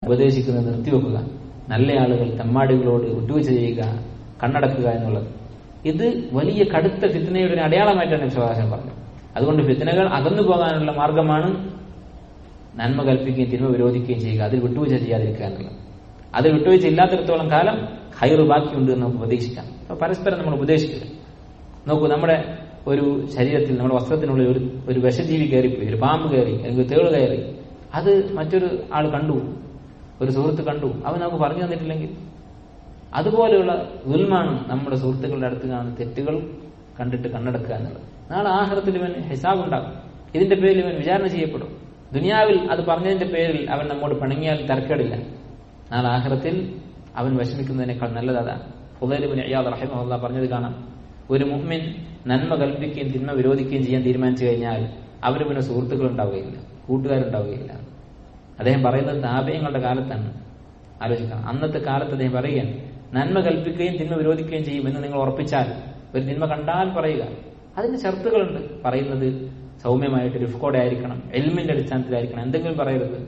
ഉപദേശിക്കുന്നത് നിർത്തിവെക്കുക, നല്ല ആളുകൾ തെമ്മാടികളോട് വിട്ടുവീഴ്ച ചെയ്യുക, കണ്ണടക്കുക എന്നുള്ളത് ഇത് വലിയ കടുത്ത ഫിത്നയുടെ ഒരു അടയാളമായിട്ടാണ് വിശ്വാസം പറഞ്ഞത്. അതുകൊണ്ട് ഫിത്നകൾ അകന്നു പോകാനുള്ള മാർഗമാണ് നന്മ കൽപ്പിക്കുകയും തിന്മ വിരോധിക്കുകയും ചെയ്യുക, അതിൽ വിട്ടുവീഴ്ച ചെയ്യാതിരിക്കുക എന്നുള്ളത്. അതിൽ വിട്ടുവീഴ്ച ഇല്ലാത്തിടത്തോളം കാലം ഹൈറ് ബാക്കിയുണ്ട് എന്ന് നമുക്ക് പ്രതീക്ഷിക്കാം. അപ്പൊ പരസ്പരം നമ്മൾ ഉപദേശിക്കുക. നോക്കൂ, നമ്മുടെ ഒരു ശരീരത്തിൽ, നമ്മുടെ വസ്ത്രത്തിനുള്ളിൽ ഒരു വിഷജീവി കയറിപ്പോയി, ഒരു പാമ്പ് കയറി, അല്ലെങ്കിൽ തേള് കയറി, അത് മറ്റൊരു ആൾ കണ്ടു, ഒരു സുഹൃത്ത് കണ്ടു, അവൻ നമുക്ക് പറഞ്ഞു തന്നിട്ടില്ലെങ്കിൽ അതുപോലെയുള്ള ദുൽമാണ് നമ്മുടെ സുഹൃത്തുക്കളുടെ അടുത്ത് കാണുന്ന തെറ്റുകൾ കണ്ടിട്ട് കണ്ണടക്കുക എന്നുള്ളത്. നാളെ ആഖിറത്തിൽ ഇവൻ ഹിസാബ് ഉണ്ടാകും, ഇതിന്റെ പേരിൽ ഇവൻ വിചാരണ ചെയ്യപ്പെടും. ദുനിയാവിൽ അത് പറഞ്ഞതിന്റെ പേരിൽ അവൻ നമ്മോട് പിണങ്ങിയാൽ തരക്കേടില്ല, നാളെ ആഖിറത്തിൽ അവൻ വിഷമിക്കുന്നതിനേക്കാൾ നല്ലത് അതാണ്. ഫുദൈൽ ഇബ്നു ഇയാദ് റഹിമഹുല്ലാഹ് പറഞ്ഞത് കാണാം, ഒരു മുഅ്മിൻ നന്മ കൽപ്പിക്കുകയും തിന്മ വിരോധിക്കുകയും ചെയ്യാൻ തീരുമാനിച്ചു കഴിഞ്ഞാൽ അവന് പിന്നെ സുഹൃത്തുക്കൾ ഉണ്ടാവുകയില്ല, കൂട്ടുകാരുണ്ടാവുകയില്ല. അദ്ദേഹം പറയുന്നത് താബഈങ്ങളുടെ കാലത്താണ്. ആലോചിക്കണം, അന്നത്തെ കാലത്ത് അദ്ദേഹം പറയുകയാണ്, നന്മ കൽപ്പിക്കുകയും തിന്മ വിരോധിക്കുകയും ചെയ്യും എന്ന് നിങ്ങൾ ഉറപ്പിച്ചാൽ, ഒരു തിന്മ കണ്ടാൽ പറയുക. അതിന് ഷർത്തുകളുണ്ട്. പറയുന്നത് സൗമ്യമായിട്ട് റിഫ്കോടെ ആയിരിക്കണം, എൽമിന്റെ അടിസ്ഥാനത്തിലായിരിക്കണം, എന്തെങ്കിലും പറയരുത്.